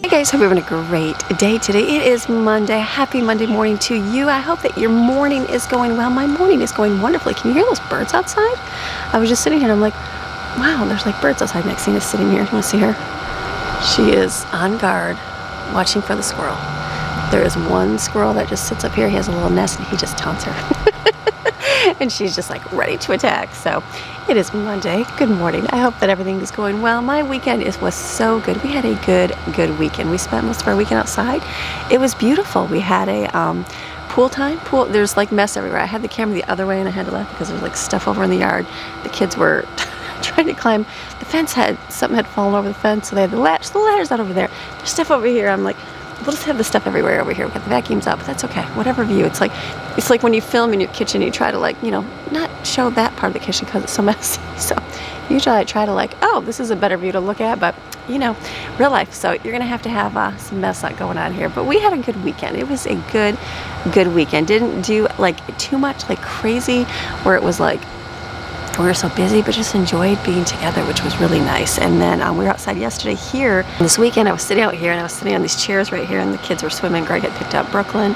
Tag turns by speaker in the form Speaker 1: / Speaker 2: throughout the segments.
Speaker 1: Hey guys, hope you're having a great day today. It is Monday. Happy Monday morning to you. I hope that your morning is going well. My morning is going wonderfully. Can you hear those birds outside? I was just sitting here and I'm like, wow, there's like birds outside. Maxine is sitting here. You want to see her? She is on guard watching for the squirrel. There is one squirrel that just sits up here. He has a little nest and he just taunts her. And she's just like ready to attack. So it is Monday. Good morning. I hope that everything is going well. My weekend was so good. We had a good weekend. We spent most of our weekend outside. It was beautiful. We had a pool time. There's like mess everywhere. I had the camera the other way and I had to laugh because there's like stuff over in the yard. The kids were trying to climb the fence. Something had fallen over the fence, so they had the latch. The ladder's not over there. There's stuff over here. I'm like, we'll just have the stuff everywhere over here. We got the vacuums out, but that's okay. Whatever view. It's like when you film in your kitchen, you try to like, you know, not show that part of the kitchen because it's so messy. So usually I try to like, oh, this is a better view to look at, but you know, real life. So you're gonna have to have some mess going on here. But we had a good weekend. It was a good weekend. Didn't do like too much like crazy, where it was like we were so busy, but just enjoyed being together, which was really nice. And then we were outside yesterday here. This weekend I was sitting out here and I was sitting on these chairs right here and the kids were swimming. Greg had picked up Brooklyn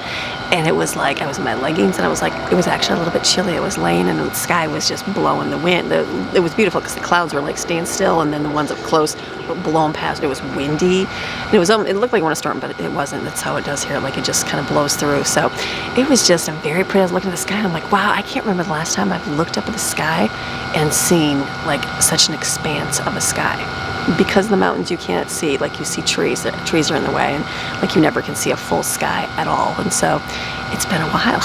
Speaker 1: and it was like I was in my leggings and I was like, it was actually a little bit chilly. I was laying and the sky was just blowing the wind. It was beautiful because the clouds were like staying still and then the ones up close were blowing past. It was windy and it looked like it was a storm, but it wasn't. That's how it does here. Like it just kind of blows through. So it was just very pretty. I was looking at the sky and I'm like, wow, I can't remember the last time I've looked up at the sky and seen like such an expanse of a sky. Because the mountains you can't see, like you see trees are in the way, and like you never can see a full sky at all. And so it's been a while.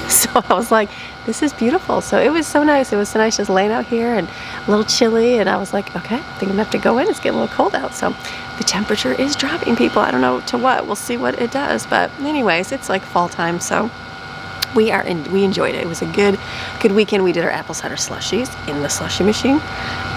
Speaker 1: So I was like, this is beautiful. So it was so nice. It was so nice just laying out here and a little chilly, and I was like, okay, I think I'm gonna have to go in. It's getting a little cold out. So the temperature is dropping, people. I don't know to what. We'll see what it does. But anyways, it's like fall time, so we enjoyed it. It was a good weekend. We did our apple cider slushies in the slushie machine.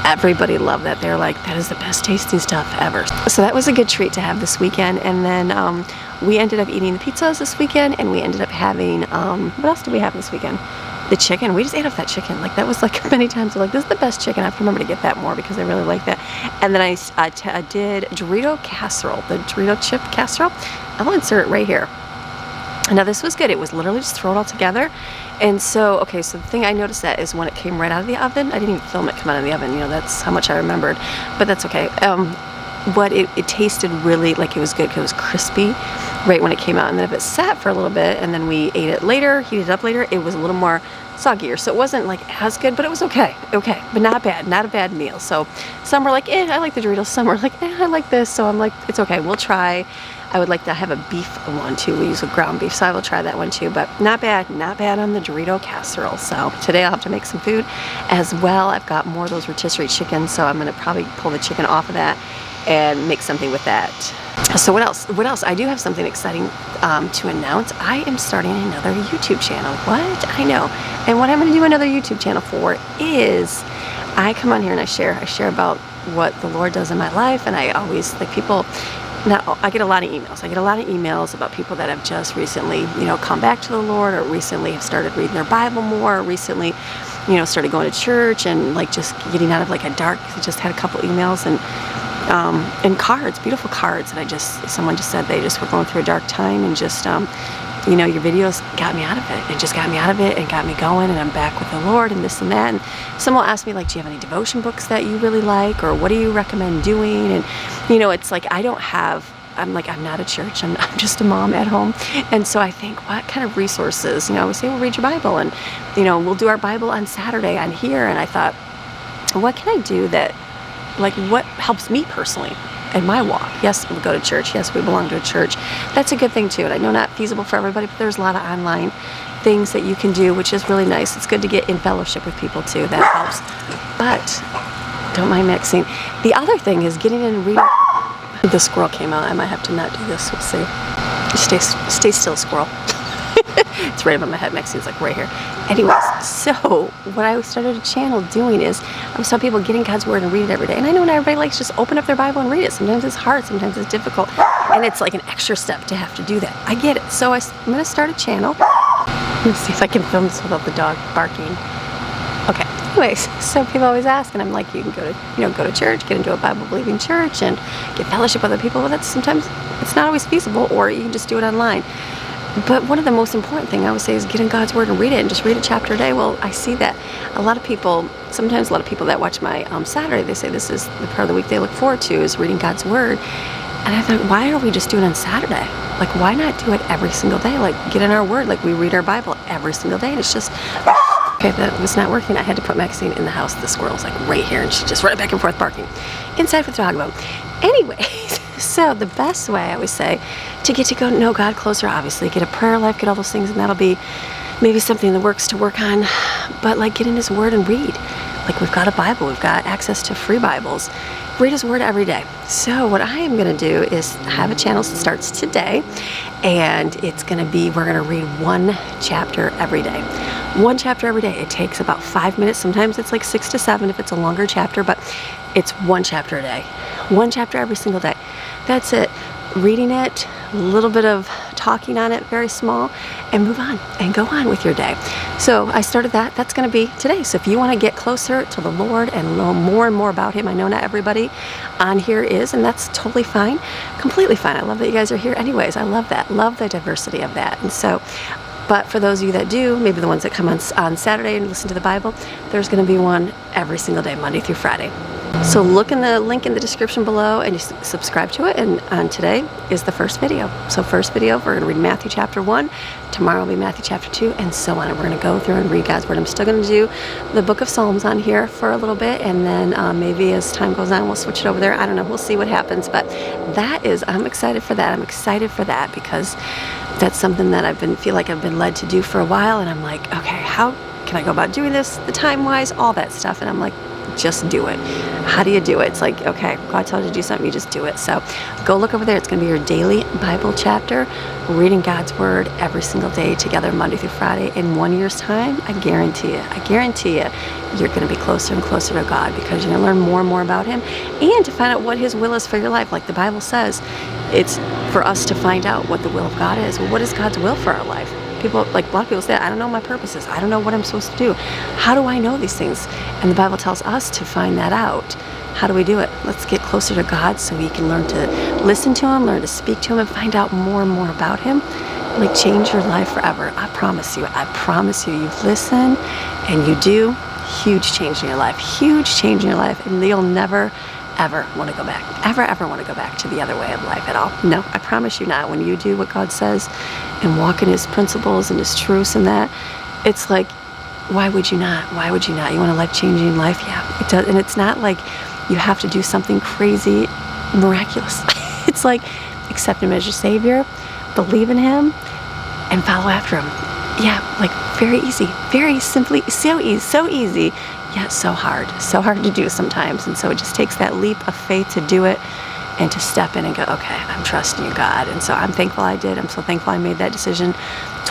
Speaker 1: Everybody loved that. They're like, that is the best tasting stuff ever. So that was a good treat to have this weekend. And then we ended up eating the pizzas this weekend, and we ended up having what else did we have this weekend? The chicken. We just ate off that chicken. Like that was like many times. They're like, this is the best chicken. I have to remember to get that more because I really like that. And then I did Dorito casserole, the Dorito chip casserole. I'll insert it right here. Now this was good. It was literally just throw it all together. And so, okay, so the thing I noticed that is when it came right out of the oven, I didn't even film it come out of the oven, you know, that's how much I remembered, but that's okay. But it tasted really, like it was good because it was crispy right when it came out. And then if it sat for a little bit and then we ate it later, heated it up later, it was a little more soggier. So it wasn't like as good, but it was okay, but not bad, not a bad meal. So some were like, I like the Doritos. Some were like, I like this. So I'm like, it's okay, we'll try. I would like to have a beef one too. We use a ground beef, so I will try that one too. But not bad on the Dorito casserole. So today I'll have to make some food as well. I've got more of those rotisserie chickens, so I'm gonna probably pull the chicken off of that and make something with that. So what else? I do have something exciting to announce. I am starting another YouTube channel. What? I know. And what I'm gonna do another YouTube channel for is I come on here and I share about what the Lord does in my life, and I always like people. Now, I get a lot of emails. I get a lot of emails about people that have just recently, you know, come back to the Lord, or recently have started reading their Bible more, or recently, you know, started going to church and like just getting out of like a dark. I just had a couple emails and cards, beautiful cards that someone just said they just were going through a dark time and just, you know, your videos got me out of it. It just got me out of it and got me going, and I'm back with the Lord and this and that. And someone will ask me like, do you have any devotion books that you really like, or what do you recommend doing? And you know, it's like I'm not a church. I'm just a mom at home. And so I think, what kind of resources? You know, I would say, well, read your Bible, and you know, we'll do our Bible on Saturday on here. And I thought, what can I do that, like, what helps me personally in my walk? Yes, we go to church. Yes, we belong to a church. That's a good thing too. And I know not feasible for everybody, but there's a lot of online things that you can do, which is really nice. It's good to get in fellowship with people too. That helps. But don't mind Maxine. The other thing is getting in and reading. The squirrel came out. I might have to not do this. We'll see. Stay still, squirrel. It's right above my head. Maxine's like right here. Anyways, so what I started a channel doing is I was telling people getting God's word and read it every day. And I know not everybody likes just open up their Bible and read it. Sometimes it's hard. Sometimes it's difficult. And it's like an extra step to have to do that. I get it. So I'm going to start a channel. Let me see if I can film this without the dog barking. Okay. Anyways, so people always ask, and I'm like, you can go to, go to church, get into a Bible-believing church, and get fellowship with other people. Well, that's sometimes it's not always feasible, or you can just do it online. But one of the most important thing I would say is get in God's Word and read it, and just read a chapter a day. Well, I see that sometimes a lot of people that watch my Saturday, they say this is the part of the week they look forward to is reading God's Word. And I thought, why don't we just do it on Saturday? Like, why not do it every single day? Like, get in our Word, like we read our Bible every single day, and it's just... Okay, that was not working. I had to put Maxine in the house. The squirrel's like right here, and she's just running back and forth barking. Inside with the dog bone. Anyways, so the best way I would say to get to go know God closer, obviously, get a prayer life, get all those things, and that'll be maybe something in the works to work on. But like, get in His Word and read. Like, we've got a Bible, we've got access to free Bibles. Read His Word every day. So what I am going to do is have a channel that starts today, and it's going to be, we're going to read one chapter every day. One chapter every day. It takes about 5 minutes. Sometimes it's like 6 to 7 if it's a longer chapter, but it's one chapter a day. One chapter every single day. That's it. Reading it, a little bit of talking on it, very small, and move on and go on with your day. So I started that. That's going to be today. So if you want to get closer to the Lord and know more and more about Him, I know not everybody on here is, and that's totally fine, completely fine. I love that you guys are here anyways. I love that. Love the diversity of that. And so, but for those of you that do, maybe the ones that come on Saturday and listen to the Bible, there's going to be one every single day, Monday through Friday. So look in the link in the description below and you subscribe to it. And on today is the first video. So first video, we're going to read Matthew chapter 1. Tomorrow will be Matthew chapter 2, and so on. And we're going to go through and read God's Word. I'm still going to do the book of Psalms on here for a little bit, and then maybe as time goes on, we'll switch it over there. I don't know. We'll see what happens. But I'm excited for that. I'm excited for that because that's something that feel like I've been led to do for a while. And I'm like, okay, how can I go about doing this? The time-wise, all that stuff. And I'm like, just do it. How do you do it? It's like, okay, God tells you to do something, you just do it. So go look over there. It's going to be your daily Bible chapter, reading God's Word every single day together, Monday through Friday. In 1 year's time, I guarantee you, you're going to be closer and closer to God because you're going to learn more and more about Him and to find out what His will is for your life. Like the Bible says, it's for us to find out what the will of God is. Well, what is God's will for our life? People, like a lot of people say, I don't know my purposes. I don't know what I'm supposed to do. How do I know these things? And the Bible tells us to find that out. How do we do it? Let's get closer to God so we can learn to listen to Him, learn to speak to Him, and find out more and more about Him. Like, change your life forever. I promise you, you listen and you do, huge change in your life. Huge change in your life. And you'll never, ever want to go back. Ever want to go back to the other way of life at all. No, I promise you not. When you do what God says and walk in His principles and His truths and that, it's like, why would you not? Why would you not? You want a life-changing life? Yeah, it does. And it's not like you have to do something crazy, miraculous. It's like, accept Him as your Savior, believe in Him, and follow after Him. Yeah, like very easy, very simply, so easy, yet so hard to do sometimes. And so it just takes that leap of faith to do it and to step in and go, okay, I'm trusting you, God. And so I'm thankful I did. I'm so thankful I made that decision.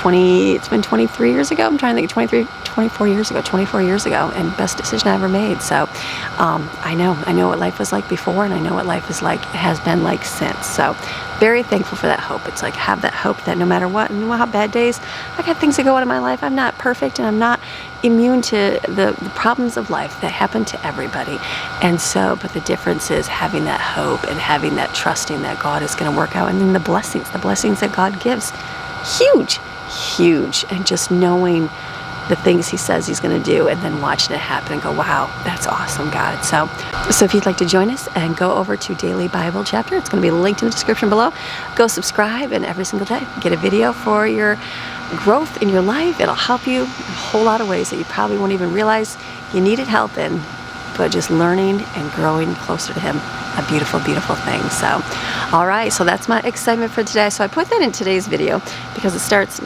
Speaker 1: It's been 23 years ago. I'm trying to think, 24 years ago, and best decision I ever made. So I know what life was like before, and I know what life is like, has been like since. So very thankful for that hope. It's like, have that hope that no matter what, and we'll have bad days. I got things that go on in my life. I'm not perfect, and I'm not immune to the problems of life that happen to everybody. And so, but the difference is having that hope and having that trusting that God is going to work out. And then the blessings that God gives, huge. And just knowing the things He says He's going to do, and then watching it happen and go, wow, that's awesome, God. So if you'd like to join us and go over to Daily Bible Chapter, it's going to be linked in the description below. Go subscribe, and every single day get a video for your growth in your life. It'll help you in a whole lot of ways that you probably won't even realize you needed help in, but just learning and growing closer to Him, a beautiful, beautiful thing. So, all right, so that's my excitement for today. So I put that in today's video because it starts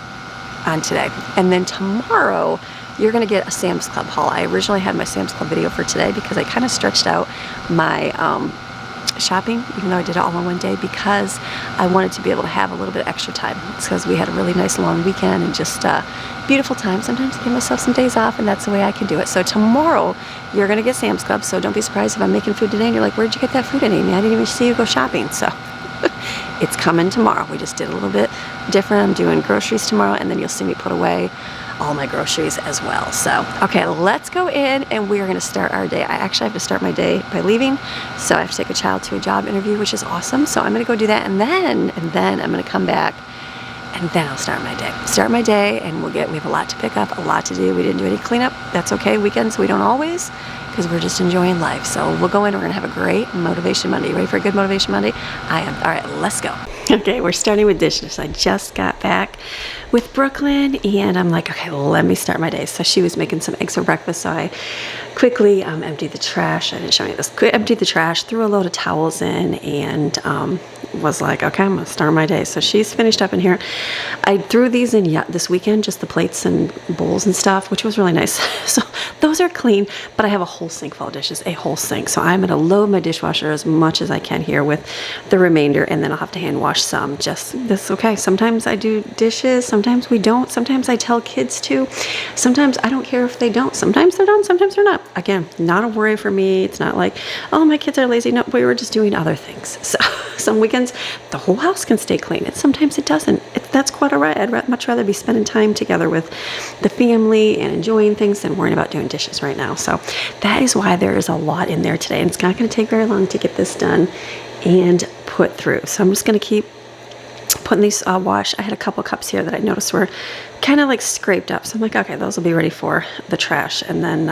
Speaker 1: on today. And then tomorrow, you're going to get a Sam's Club haul. I originally had my Sam's Club video for today because I kind of stretched out my shopping, even though I did it all in one day, because I wanted to be able to have a little bit of extra time. It's because we had a really nice long weekend and just beautiful time. Sometimes I give myself some days off, and that's the way I can do it. So tomorrow, you're going to get Sam's Club, so don't be surprised if I'm making food today and you're like, where'd you get that food in, Amy? I didn't even see you go shopping. So it's coming tomorrow. We just did a little bit different. I'm doing groceries tomorrow, and then you'll see me put away all my groceries as well. So, okay, let's go in and we are gonna start our day. I actually have to start my day by leaving. So I have to take a child to a job interview, which is awesome. So I'm gonna go do that and then I'm gonna come back and then I'll start my day. Start my day and we have a lot to pick up, a lot to do. We didn't do any cleanup. That's okay. Weekends we don't always, because we're just enjoying life. So we'll go in, we're gonna have a great Motivation Monday. You ready for a good Motivation Monday? I am. All right, let's go. Okay, we're starting with dishes. I just got back with Brooklyn and I'm like, okay, let me start my day. So she was making some eggs for breakfast, so I quickly emptied the trash. I didn't show you this. Emptied the trash, threw a load of towels in, and was like, okay, I'm gonna start my day. So she's finished up in here. I threw these in this weekend, just the plates and bowls and stuff, which was really nice. So those are clean, but I have a whole sink full of dishes, a whole sink. So I'm gonna load my dishwasher as much as I can here with the remainder, and then I'll have to hand wash some. Just this, okay. Sometimes I do dishes, sometimes we don't. Sometimes I tell kids to. Sometimes I don't care if they don't. Sometimes they're done, sometimes they're not. Again, not a worry for me. It's not like, oh, my kids are lazy. No, we were just doing other things. So some weekends, the whole house can stay clean, and sometimes it doesn't. That's quite all right. I'd much rather be spending time together with the family and enjoying things than worrying about doing dishes right now. So that is why there is a lot in there today, and it's not going to take very long to get this done and put through. So I'm just going to keep putting these wash. I had a couple cups here that I noticed were kind of like scraped up. So I'm like, okay, those will be ready for the trash. And then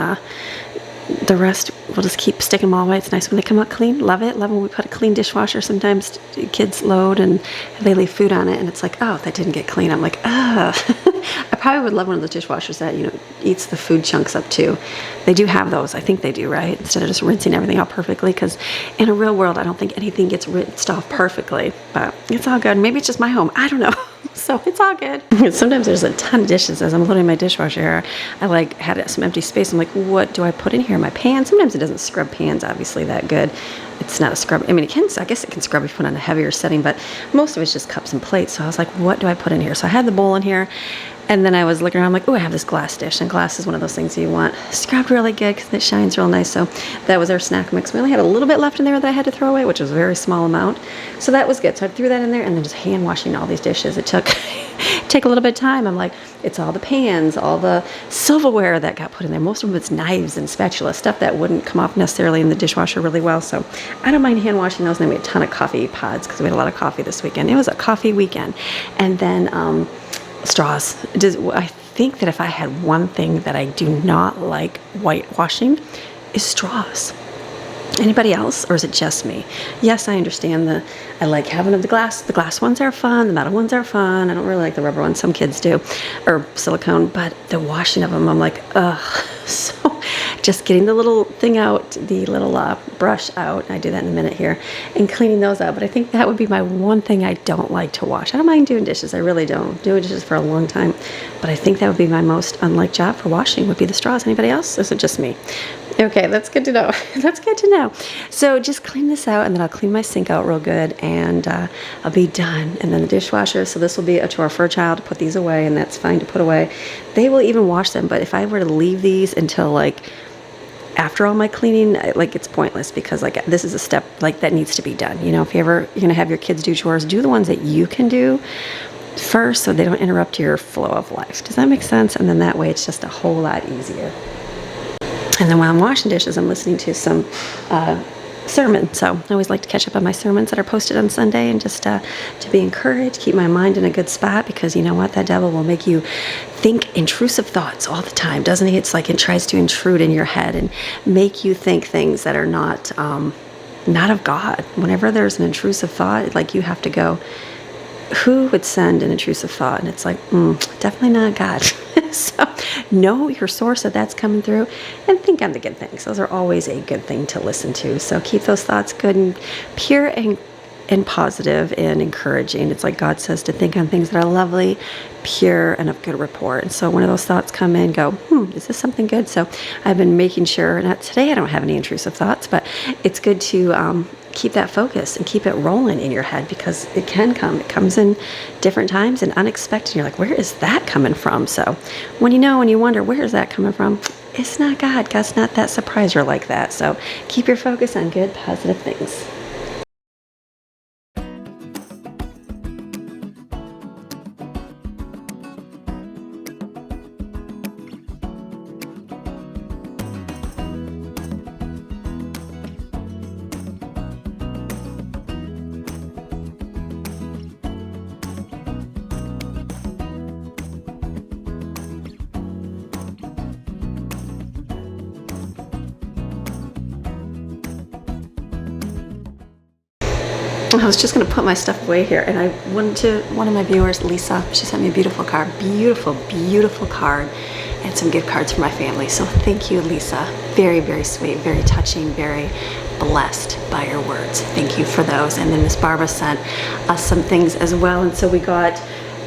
Speaker 1: the rest, we'll just keep sticking them all away. It's nice when they come out clean. Love it. Love when we put a clean dishwasher. Sometimes kids load and they leave food on it and it's like, oh, that didn't get clean. I'm like, I probably would love one of those dishwashers that, you know, eats the food chunks up too. They do have those. I think they do, right? Instead of just rinsing everything out perfectly, because in a real world, I don't think anything gets rinsed off perfectly, but it's all good. Maybe it's just my home. I don't know. So it's all good. Sometimes there's a ton of dishes as I'm loading my dishwasher here. I like had some empty space. I'm like, what do I put in here? My pan. Sometimes it doesn't scrub pans obviously that good. It's not a scrub. I mean, it can, I guess it can scrub if you put on a heavier setting, but most of it's just cups and plates. So I was like, what do I put in here? So I had the bowl in here. And then I was looking around, I'm like, oh, I have this glass dish. And glass is one of those things you want scrubbed really good because it shines real nice. So that was our snack mix. We only had a little bit left in there that I had to throw away, which was a very small amount. So that was good. So I threw that in there and then just hand washing all these dishes. It took a little bit of time. I'm like, it's all the pans, all the silverware that got put in there. Most of them it's knives and spatula, stuff that wouldn't come off necessarily in the dishwasher really well. So I don't mind hand washing those. And then we had a ton of coffee pods because we had a lot of coffee this weekend. It was a coffee weekend. And then straws. I think that if I had one thing that I do not like whitewashing is straws. Anybody else, or is it just me? Yes, I understand I like having the glass. The glass ones are fun. The metal ones are fun. I don't really like the rubber ones. Some kids do, or silicone. But the washing of them, I'm like, ugh. So just getting the little thing out, the little brush out. I do that in a minute here, and cleaning those out. But I think that would be my one thing I don't like to wash. I don't mind doing dishes. I really don't. Doing dishes for a long time. But I think that would be my most unliked job for washing would be the straws. Anybody else? Or is it just me? Okay, that's good to know. That's good to know. So just clean this out, and then I'll clean my sink out real good, and I'll be done. And then the dishwasher, so this will be a chore for a child to put these away, and that's fine to put away. They will even wash them, but if I were to leave these until like after all my cleaning, like it's pointless, because like this is a step like that needs to be done. You know, if you're gonna have your kids do chores, do the ones that you can do first so they don't interrupt your flow of life. Does that make sense? And then that way it's just a whole lot easier. And then while I'm washing dishes, I'm listening to some sermon. So I always like to catch up on my sermons that are posted on Sunday, and just to be encouraged, keep my mind in a good spot, because you know what? That devil will make you think intrusive thoughts all the time, doesn't he? It's like it tries to intrude in your head and make you think things that are not of God. Whenever there's an intrusive thought, like you have to go, who would send an intrusive thought? And it's like, definitely not God. So know your source that that's coming through, and think on the good things. Those are always a good thing to listen to. So keep those thoughts good and pure and positive and encouraging. It's like God says to think on things that are lovely, pure, and of good report. And so when those thoughts come in, go, is this something good? So I've been making sure, not today I don't have any intrusive thoughts, but it's good to keep that focus and keep it rolling in your head, because it can come. It comes in different times and unexpected. You're like, where is that coming from? So when you wonder, where is that coming from? It's not God. God's not that surpriser like that. So keep your focus on good, positive things. I was just gonna put my stuff away here, and I went to one of my viewers, Lisa. She sent me a beautiful card, beautiful card, and some gift cards for my family. So thank you, Lisa. Very, very sweet, very touching, very blessed by your words. Thank you for those. And then Miss Barbara sent us some things as well, and so we got,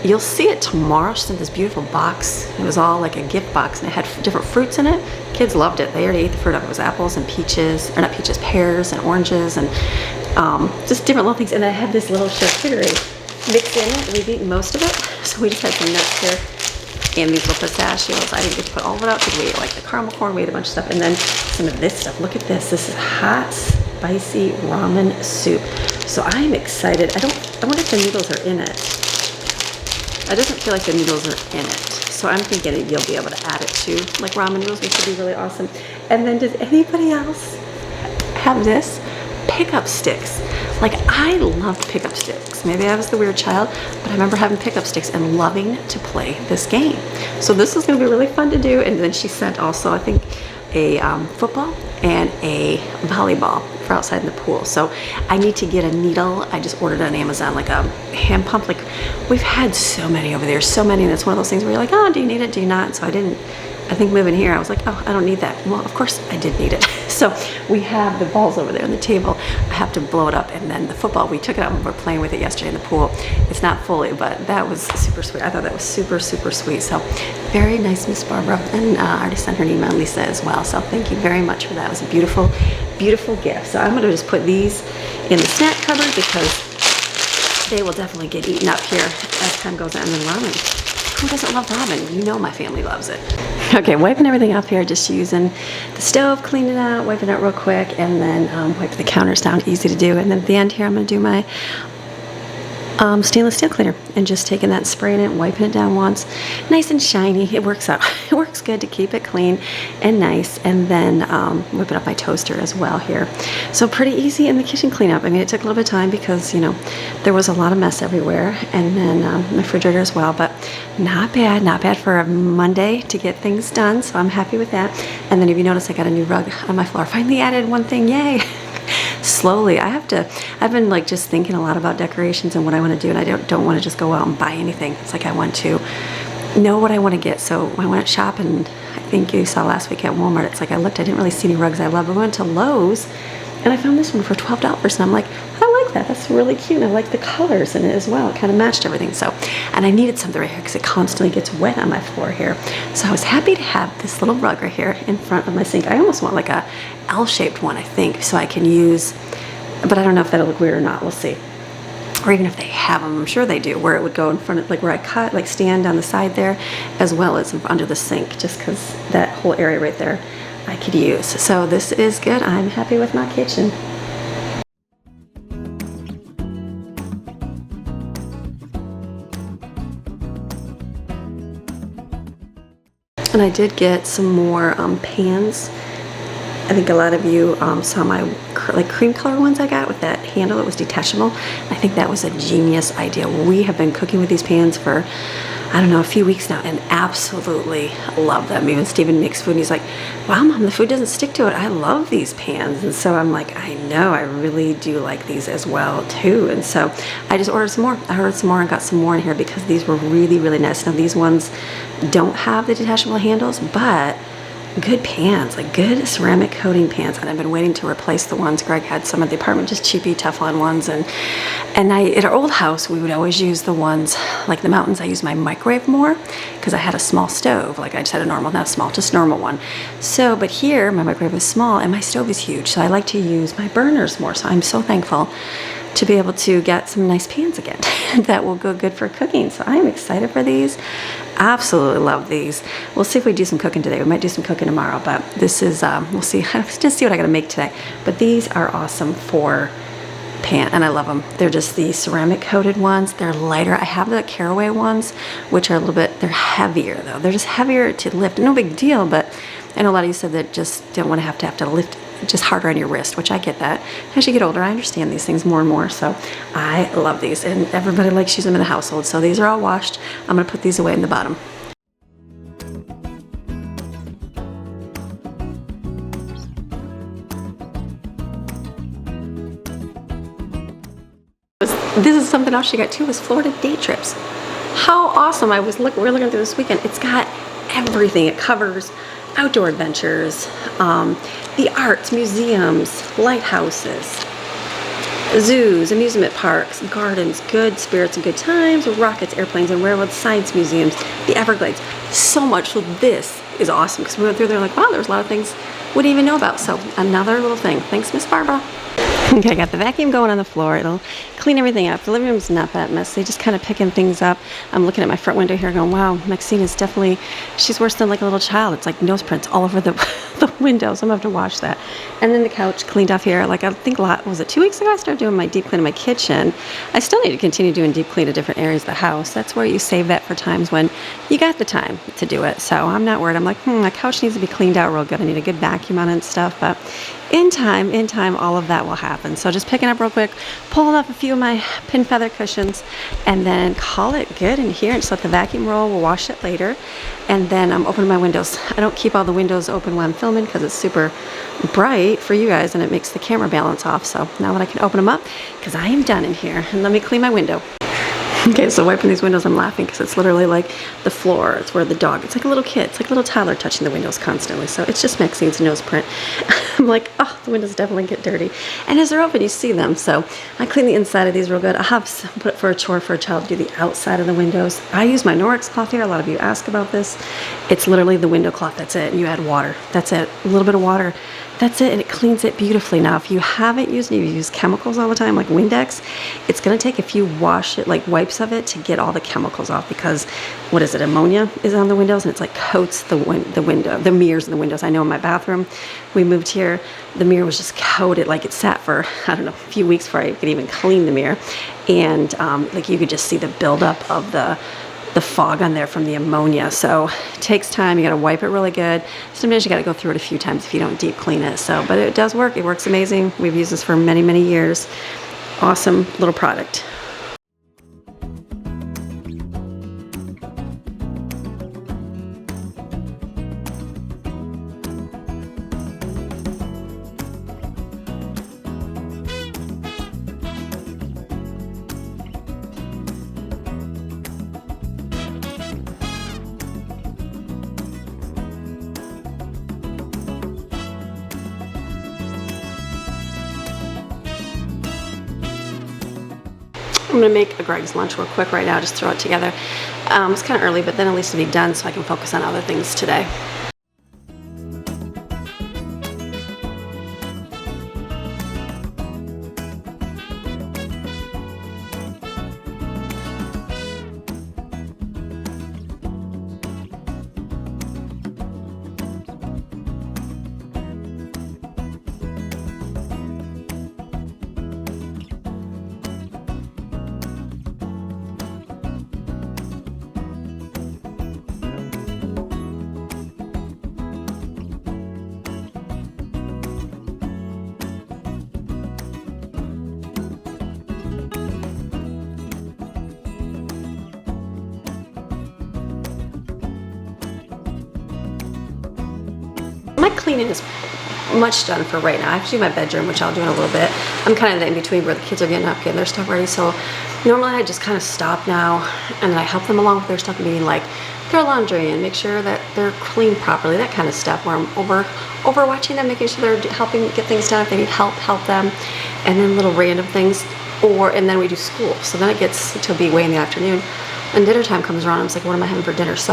Speaker 1: you'll see it tomorrow, she sent this beautiful box. It was all like a gift box, and it had different fruits in it. Kids loved it. They already ate the fruit up. It was apples and peaches, or not peaches, pears and oranges, and just different little things. And I had this little charcuterie mixed in it. We've eaten most of it, so we just had some nuts here and these little pistachios. I didn't get to put all of it out because we ate like the caramel corn, we ate a bunch of stuff, and then some of this stuff. Look at this. This is hot, spicy ramen soup. So I'm excited. I wonder if the noodles are in it. It doesn't feel like the noodles are in it. So I'm thinking that you'll be able to add it to like ramen noodles, which would be really awesome. And then does anybody else have this? Pickup sticks. Like, I loved pickup sticks. Maybe I was the weird child, but I remember having pickup sticks and loving to play this game. So this is going to be really fun to do. And then she sent also, I think, a football and a volleyball for outside in the pool. So I need to get a needle. I just ordered on Amazon like a hand pump. Like, we've had so many over there, so many, and it's one of those things where you're like, oh, do you need it, do you not? So I think moving here, I was like, oh, I don't need that. Well, of course I did need it. So we have the balls over there on the table. I have to blow it up, and then the football, we took it out and we were playing with it yesterday in the pool. It's not fully, but that was super sweet. I thought that was super sweet. So very nice, Miss Barbara. And I already sent her an email, Lisa, as well. So thank you very much for that. It was a beautiful gift. So I'm going to just put these in the snack cupboard because they will definitely get eaten up here as time goes on. And then ramen. Who doesn't love ramen? You know my family loves it. Okay, wiping everything up here, just using the stove, cleaning it out, wiping it out real quick, and then wipe the counters down, easy to do. And then at the end here, I'm going to do my stainless steel cleaner and just taking that and spraying it, wiping it down once, nice and shiny. It works out. It works good to keep it clean and nice. And then whipping up my toaster as well here. So pretty easy in the kitchen cleanup. I mean, it took a little bit of time because, you know, there was a lot of mess everywhere, and then my refrigerator as well, but not bad for a Monday to get things done. So I'm happy with that. And then if you notice, I got a new rug on my floor. Finally added one thing, yay. Slowly. I've been like just thinking a lot about decorations and what I want to do, and I don't want to just go out and buy anything. It's like I want to know what I want to get. So I went shopping, I think you saw last week at Walmart. It's like I looked, I didn't really see any rugs I love. I went to Lowe's and I found this one for $12, and I'm like, I like that. That's really cute. I like the colors in it as well. It kind of matched everything. So, and I needed something right here because it constantly gets wet on my floor here. So I was happy to have this little rug right here in front of my sink. I almost want like a L-shaped one, I think, so I can use, but I don't know if that'll look weird or not. We'll see. Or even if they have them, I'm sure they do, where it would go in front of, like where I cut, like stand on the side there, as well as under the sink, just because that whole area right there I could use. So this is good. I'm happy with my kitchen. And I did get some more pans. I think a lot of you saw my like cream color ones I got with that handle that was detachable. I think that was a genius idea. We have been cooking with these pans for, I don't know, a few weeks now, and absolutely love them. Even Steven makes food and he's like, wow, Mom, the food doesn't stick to it. I love these pans. And so I'm like, I know, I really do like these as well too. And so I just ordered some more. I ordered some more and got some more in here because these were really nice. Now these ones don't have the detachable handles, but good pans, like good ceramic coating pans. And I've been waiting to replace the ones Greg had some at the apartment, just cheapy Teflon ones. And at our old house, we would always use the ones, like the Mountains, I use my microwave more because I had a small stove. Like I just had a normal, not small, just normal one. So, but here my microwave is small and my stove is huge. So I like to use my burners more. So I'm so thankful to be able to get some nice pans again that will go good for cooking. So I'm excited for these. Absolutely love these. We'll see if we do some cooking today. We might do some cooking tomorrow, but this is, we'll see. Just see what I gotta make today. But these are awesome for pan, and I love them. They're just the ceramic coated ones. They're lighter. I have the caraway ones, which are a little bit, they're heavier though. They're just heavier to lift. No big deal, but I know a lot of you said that just don't want to have to lift just harder on your wrist, which I get that. As you get older, I understand these things more and more, so I love these, and everybody likes using them in the household. So these are all washed. I'm gonna put these away in the bottom. This is something else she got too, was Florida day trips. How awesome. we're looking through this weekend. It's got everything. It covers outdoor adventures, the arts, museums, lighthouses, zoos, amusement parks, gardens, good spirits and good times, rockets, airplanes, and railroads, science museums, the Everglades. So much. So this is awesome because we went through there like, wow, there's a lot of things we didn't even know about. So another little thing. Thanks, Miss Barbara. Okay, I got the vacuum going on the floor. It'll clean everything up. The living room's not that messy, just kind of picking things up. I'm looking at my front window here going, wow, Maxine is definitely, she's worse than like a little child. It's like nose prints all over the window, so I'm gonna have to wash that. And then the couch cleaned off here. Like I think was it 2 weeks ago I started doing my deep clean in my kitchen. I still need to continue doing deep clean of different areas of the house. That's where you save that for times when you got the time to do it. So I'm not worried. I'm like, my couch needs to be cleaned out real good. I need a good vacuum on it and stuff, but in time, all of that will happen. So just picking up real quick, pulling off a few of my pin feather cushions, and then call it good in here and just let the vacuum roll. We'll wash it later. And then I'm opening my windows. I don't keep all the windows open when I'm filming because it's super bright for you guys and it makes the camera balance off. So now that I can open them up, because I am done in here, and let me clean my window. Okay, so wiping these windows, I'm laughing because it's literally like the floor. It's where the dog, it's like a little kid. It's like a little toddler touching the windows constantly. So it's just Maxine's nose print. I'm like, oh, the windows definitely get dirty. And as they're open, you see them. So I clean the inside of these real good. I have put it for a chore for a child to do the outside of the windows. I use my Norwex cloth here. A lot of you ask about this. It's literally the window cloth. That's it. And you add water. That's it. A little bit of water. That's it, and it cleans it beautifully. Now, if you haven't used it, you use chemicals all the time, like Windex, it's going to take a few wipes of it to get all the chemicals off because, what is it, ammonia is on the windows, and it's like coats the mirrors in the windows. I know in my bathroom, we moved here, the mirror was just coated, like it sat for, I don't know, a few weeks before I could even clean the mirror, and like you could just see the buildup of the fog on there from the ammonia. So it takes time. You got to wipe it really good. Sometimes you got to go through it a few times if you don't deep clean it. So, but it does work. It works amazing. We've used this for many, many years. Awesome little product. I'm gonna make a Greg's lunch real quick right now, just throw it together. It's kind of early, but then at least it'll be done so I can focus on other things today. My cleaning is much done for right now. I have to do my bedroom, which I'll do in a little bit. I'm kind of in between where the kids are getting up, getting their stuff ready. So normally I just kind of stop now and then I help them along with their stuff, meaning like throw laundry and make sure that they're cleaned properly, that kind of stuff, where I'm over watching them, making sure they're helping get things done. If they need help them, and then little random things. And then we do school. So then it gets to be way in the afternoon. And dinner time comes around, I was like, what am I having for dinner? So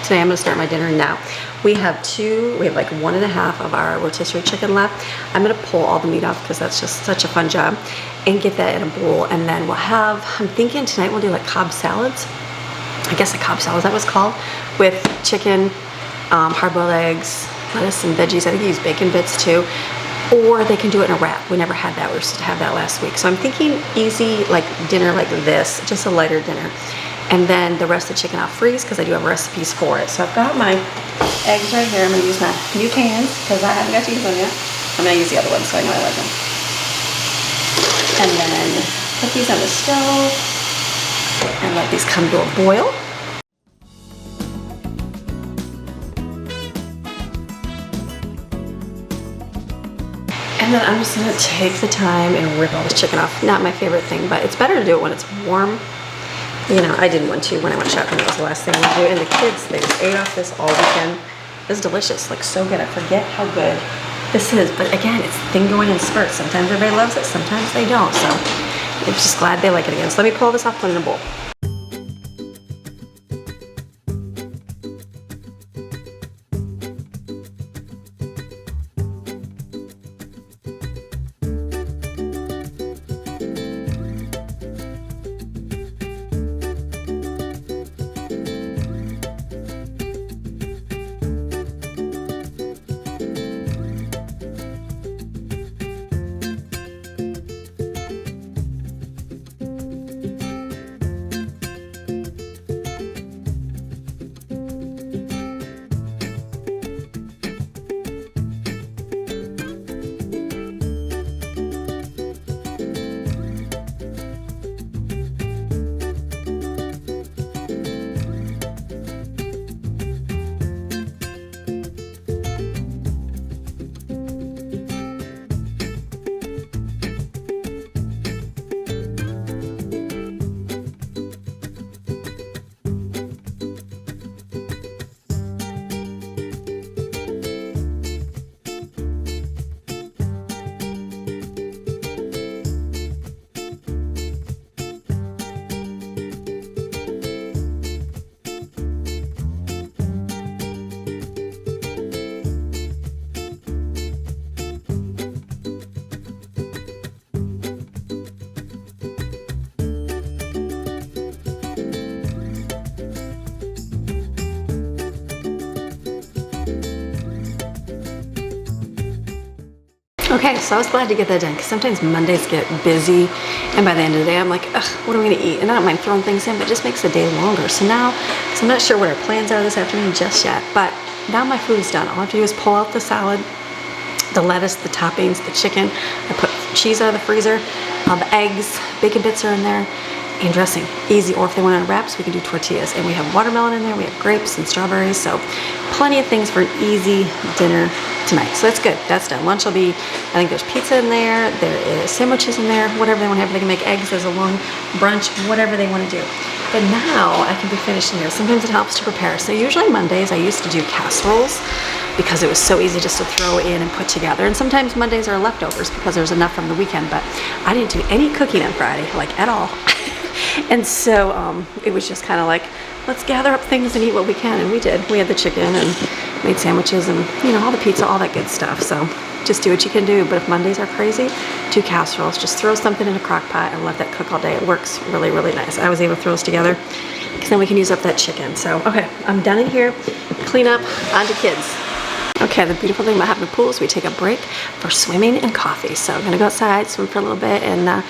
Speaker 1: today I'm gonna start my dinner now. We have like 1.5 of our rotisserie chicken left. I'm gonna pull all the meat off because that's just such a fun job, and get that in a bowl. And then we'll have, I'm thinking tonight we'll do like Cobb salads. I guess a Cobb salad, is that what it's called? With chicken, hard-boiled eggs, lettuce and veggies. I think you use bacon bits too. Or they can do it in a wrap. We never had that. We were supposed to have that last week. So I'm thinking easy like dinner like this, just a lighter dinner. And then the rest of the chicken I'll freeze because I do have recipes for it. So I've got my eggs right here. I'm gonna use my new pans because I haven't got to use them yet. I'm gonna use the other ones so I know I like them. And then put these on the stove and let these come to a boil. And And then I'm just gonna take the time and rip all this chicken off. Not my favorite thing, but it's better to do it when it's warm. You know, I didn't want to when I went shopping. It was the last thing I wanted to do. And the kids, they just ate off this all weekend. It's delicious, like so good. I forget how good this is. But again, it's the thing going in spurts. Sometimes everybody loves it, sometimes they don't. So I'm just glad they like it again. So let me pull this off, put it in a bowl. Okay, so I was glad to get that done because sometimes Mondays get busy and by the end of the day I'm like, ugh, what are we gonna eat? And I don't mind throwing things in, but it just makes the day longer. So now, I'm not sure what our plans are this afternoon just yet, but now my food's done. All I have to do is pull out the salad, the lettuce, the toppings, the chicken. I put cheese out of the freezer, the eggs, bacon bits are in there, and dressing. Easy, or if they want on wraps, we can do tortillas. And we have watermelon in there, we have grapes and strawberries, so plenty of things for an easy dinner tonight. So that's good, that's done. Lunch will be, I think there's pizza in there, there is sandwiches in there, whatever they want to have. They can make eggs, there's a long brunch, whatever they want to do. But now I can be finishing here. Sometimes it helps to prepare. So usually Mondays I used to do casseroles because it was so easy just to throw in and put together. And sometimes Mondays are leftovers because there's enough from the weekend, but I didn't do any cooking on Friday, like at all. And so it was just kind of like, let's gather up things and eat what we can, and we did. We had the chicken and made sandwiches and, you know, all the pizza, all that good stuff. So just do what you can do. But if Mondays are crazy, do casseroles. Just throw something in a crock pot and let that cook all day. It works really, really nice. I was able to throw this together because then we can use up that chicken. So, okay, I'm done in here. Clean up, on to kids. Okay, the beautiful thing about having a pool is we take a break for swimming and coffee. So I'm gonna go outside, swim for a little bit, and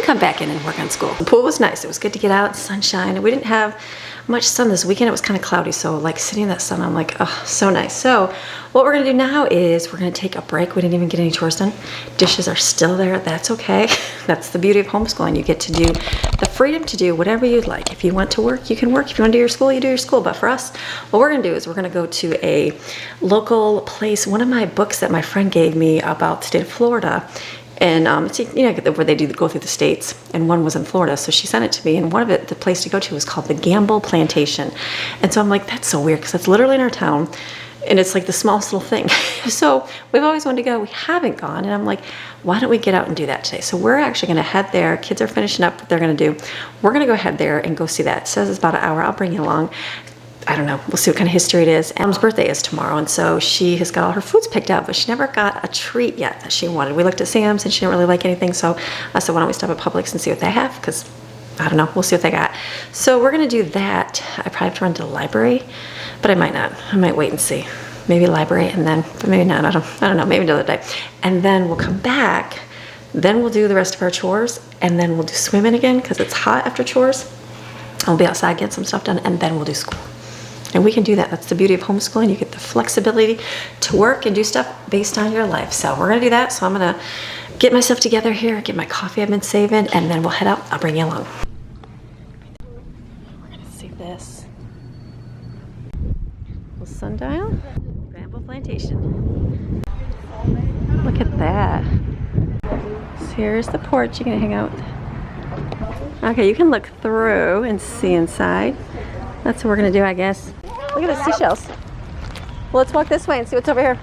Speaker 1: come back in and work on school. The pool was nice. It was good to get out, sunshine. We didn't have much sun this weekend. It was kind of cloudy, so like sitting in that sun, I'm like, oh, so nice. So what we're gonna do now is we're gonna take a break. We didn't even get any chores done. Dishes are still there, that's okay. That's the beauty of homeschooling. You get to do the freedom to do whatever you'd like. If you want to work, you can work. If you want to do your school, you do your school. But for us, what we're gonna do is we're gonna go to a local place. One of my books that my friend gave me about the state of Florida, and you know, where they go through the states, and one was in Florida, so she sent it to me, and one of it, the place to go to was called the Gamble Plantation. And so I'm like, that's so weird, because it's literally in our town, and it's like the smallest little thing. So we've always wanted to go, we haven't gone, and I'm like, why don't we get out and do that today? So we're actually gonna head there. Kids are finishing up what they're gonna do. We're gonna go head there and go see that. It says it's about an hour. I'll bring you along. I don't know, we'll see what kind of history it is. Em's birthday is tomorrow, and so she has got all her foods picked out, but she never got a treat yet that she wanted. We looked at Sam's and she didn't really like anything, so I said, why don't we stop at Publix and see what they have, because I don't know, we'll see what they got. So we're gonna do that. I probably have to run to the library, but I might not. I might wait and see. Maybe library, and then, but maybe not, I don't know, maybe another day. And then we'll come back, then we'll do the rest of our chores, and then we'll do swimming again, because it's hot after chores. I'll be outside, get some stuff done, and then we'll do school. And we can do that. That's the beauty of homeschooling. You get the flexibility to work and do stuff based on your life. So we're gonna do that. So I'm gonna get myself together here, get my coffee I've been saving, and then we'll head out. I'll bring you along. We're gonna see this. Little sundial, Gamble Plantation. Look at that. here's the porch. You can hang out. Okay, you can look through and see inside. That's what we're gonna do, I guess. Look at the seashells. Well, let's walk this way and see what's over here.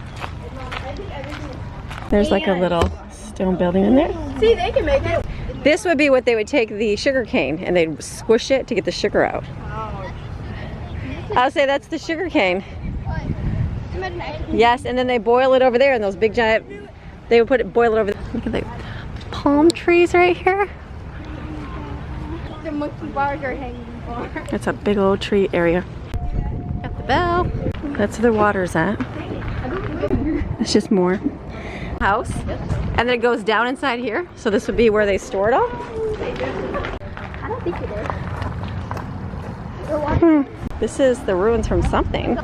Speaker 1: There's like a little stone building in there.
Speaker 2: See, they can make it.
Speaker 1: This would be what they would take the sugar cane and they'd squish it to get the sugar out. I'll say that's the sugar cane. Yes, and then they boil it over there in those big giant, they would boil it over there. Look at the palm trees right here.
Speaker 2: The monkey bars are hanging for.
Speaker 1: It's a big old tree area. Got the bell. That's where the water's at. It's just more. House. And then it goes down inside here. So this would be where they store it all.
Speaker 2: I don't think it is.
Speaker 1: This is the ruins from something.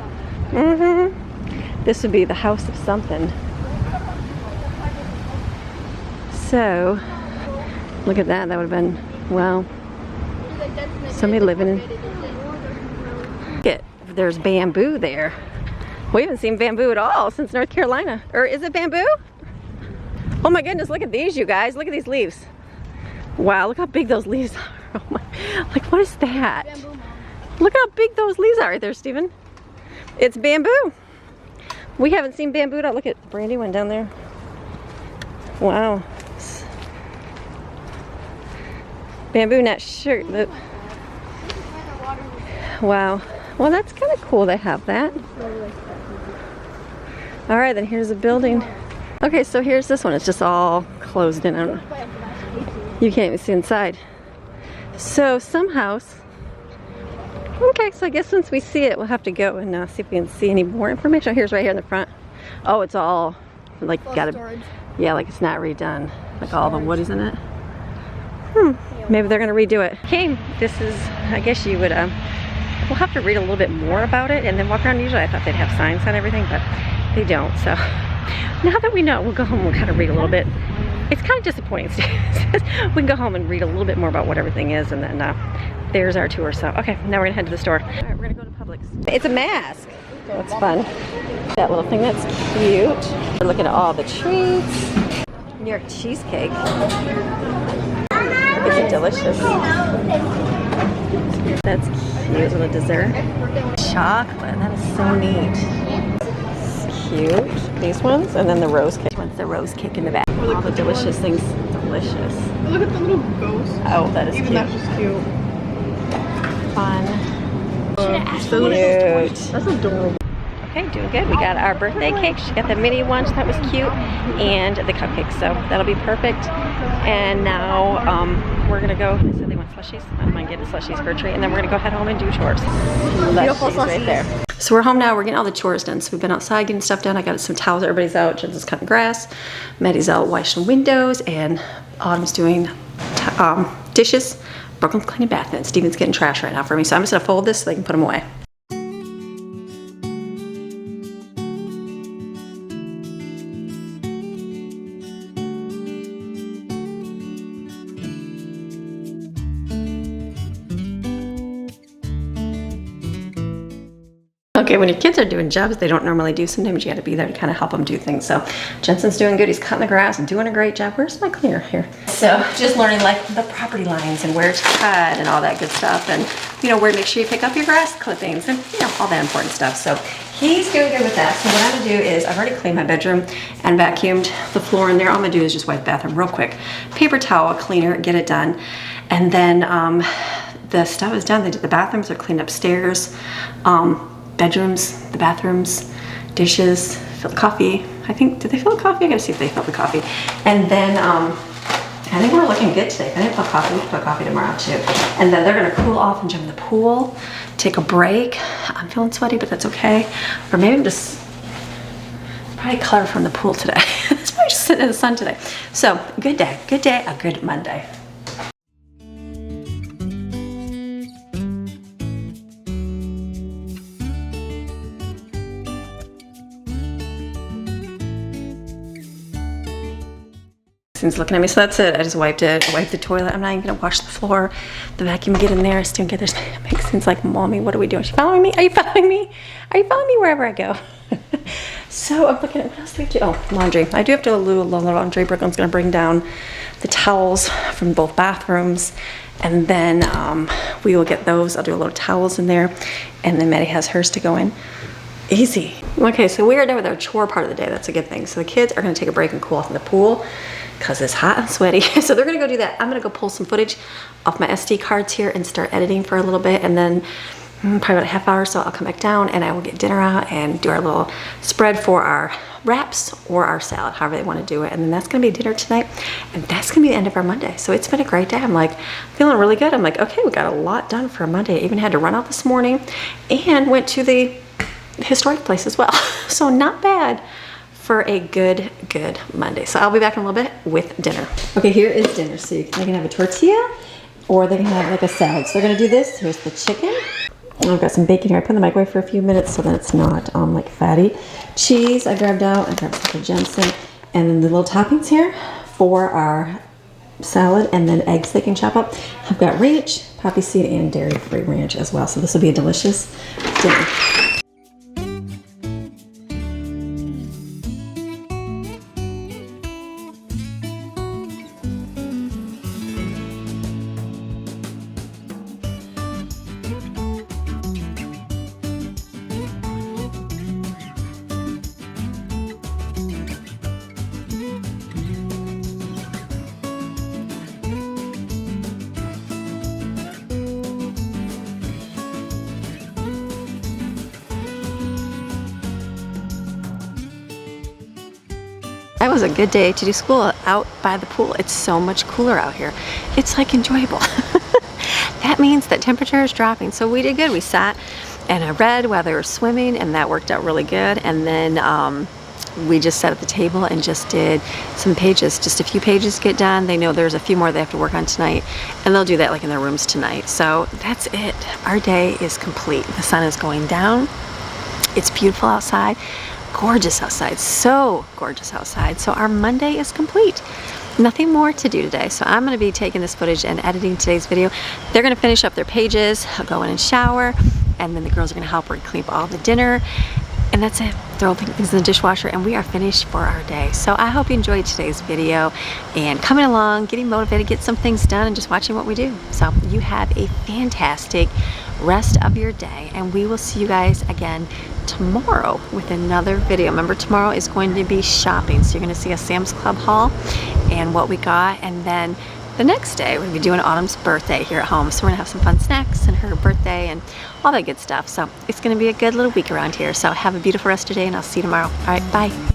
Speaker 1: This would be the house of something. So, look at that. That would have been, well, somebody living in. Look at, there's bamboo there. We haven't seen bamboo at all since North Carolina. Or is it bamboo? Oh my goodness, look at these, you guys. Look at these leaves. Wow, look how big those leaves are. Oh my, like, what is that? Look how big those leaves are right there, Stephen. It's bamboo. We haven't seen bamboo at all. Look at Brandy went down there. Wow. Bamboo, not sure. Wow. Well, that's kind of cool they have that. All right, then here's a building. Okay, so here's this one. It's just all closed in. I don't know. You can't even see inside. So some house. Okay, so I guess once we see it, we'll have to go and see if we can see any more information. Oh, here's right here in the front. Oh, it's all like gotta, yeah, like it's not redone. Like all the wood is in it. Maybe they're gonna redo it. Okay, this is, I guess you would, we'll have to read a little bit more about it and then walk around. Usually I thought they'd have signs on everything, but they don't. So now that we know, we'll go home and we'll kind of read a little bit. It's kind of disappointing. We can go home and read a little bit more about what everything is, and then there's our tour. So, okay, now we're gonna head to the store. All right, we're gonna go to Publix. It's a mask. That's fun. That little thing, that's cute. We're looking at all the treats. New York cheesecake. It's delicious. That's cute, little dessert. Chocolate, that is so neat. Cute. These ones, and then the rose cake. One's the rose cake in the back. All the delicious things. Delicious.
Speaker 2: Look at the little ghost.
Speaker 1: Oh, that is
Speaker 2: Even
Speaker 1: cute.
Speaker 2: that's just cute.
Speaker 1: Fun.
Speaker 2: Cute. That's adorable.
Speaker 1: Okay, doing good. We got our birthday cake. She got the mini one, so that was cute, and the cupcakes. So that'll be perfect. And now we're gonna go. They said they want slushies. I don't mind getting slushies for a treat, and then we're gonna go head home and do chores.
Speaker 2: Beautiful
Speaker 1: slushies right there. So we're home now. We're getting all the chores done. So we've been outside getting stuff done. I got some towels. Everybody's out. Jensen's cutting grass. Maddie's out washing windows, and Autumn's doing dishes. Brooklyn's cleaning bathroom. And Steven's getting trash right now for me. So I'm just gonna fold this so they can put them away. Okay, when your kids are doing jobs they don't normally do, sometimes you got to be there to kind of help them do things. So Jensen's doing good. He's cutting the grass and doing a great job. Where's my cleaner here? So just learning like the property lines and where to cut and all that good stuff, and you know, where to make sure you pick up your grass clippings and you know, all that important stuff. So he's doing good with that. So what I'm gonna do is I've already cleaned my bedroom and vacuumed the floor in there. All I'm gonna do is just wipe the bathroom real quick. Paper towel, cleaner, get it done. And then the stuff is done. They did the bathrooms, they're cleaned upstairs. Bedrooms, the bathrooms, dishes, filled coffee. I think, did they fill the coffee? I gotta see if they filled the coffee. And then I think we're looking good today. I didn't fill coffee, we'll fill coffee tomorrow too. And then they're gonna cool off and jump in the pool, take a break. I'm feeling sweaty, but that's okay. Or maybe I'm just probably color from the pool today. That's probably just sitting in the sun today. So good day, a good Monday. Looking at me, so that's it. I just wiped it. I wiped the toilet. I'm not even gonna wash the floor. The vacuum, get in there. I still get this. Maxine like, Mommy, what are we doing? Is she following me? Are you following me? Are you following me wherever I go? So I'm looking at what else do we have to do? Oh, laundry. I do have to do a little laundry. Brooklyn's gonna bring down the towels from both bathrooms, and then we will get those. I'll do a little towels in there, and then Maddie has hers to go in. Easy. Okay, so we are done with our chore part of the day. That's a good thing. So the kids are gonna take a break and cool off in the pool because it's hot and sweaty. So they're gonna go do that. I'm gonna go pull some footage off my SD cards here and start editing for a little bit, and then probably about a half hour or so I'll come back down and I will get dinner out and do our little spread for our wraps or our salad, however they want to do it. And then that's gonna be dinner tonight, and that's gonna be the end of our Monday. So it's been a great day. I'm like feeling really good. I'm like, okay, we got a lot done for a Monday. I even had to run out this morning and went to the historic place as well. So not bad for a good Monday. So I'll be back in a little bit with dinner. Okay, here is dinner. So they can have a tortilla or they can have like a salad. So they're gonna do this. Here's the chicken. I've got some bacon here. I put in the microwave for a few minutes so that it's not like fatty. Cheese I grabbed out. I grabbed some Jensen. And then the little toppings here for our salad, and then eggs they can chop up. I've got ranch, poppy seed, and dairy-free ranch as well. So this will be a delicious dinner. That was a good day to do school out by the pool. It's so much cooler out here. It's like enjoyable. That means that temperature is dropping. So we did good. We sat and I read while they were swimming, and that worked out really good. And then we just sat at the table and just did some pages, just a few pages to get done. They know there's a few more they have to work on tonight, and they'll do that like in their rooms tonight. So that's it. Our day is complete. The sun is going down. It's beautiful outside. Gorgeous outside, so gorgeous outside. So our Monday is complete. Nothing more to do today. So I'm gonna be taking this footage and editing today's video. They're gonna finish up their pages, I'll go in and shower, and then the girls are gonna help her clean up all the dinner. And that's it. Throw things in the dishwasher, and we are finished for our day. So I hope you enjoyed today's video and coming along, getting motivated, get some things done, and just watching what we do. So you have a fantastic rest of your day, and we will see you guys again tomorrow with another video. Remember, tomorrow is going to be shopping, so you're going to see a Sam's Club haul and what we got, and then the next day we're going to be doing Autumn's birthday here at home. So we're going to have some fun snacks and her birthday and all that good stuff. So it's going to be a good little week around here. So have a beautiful rest of your day, and I'll see you tomorrow. All right, bye.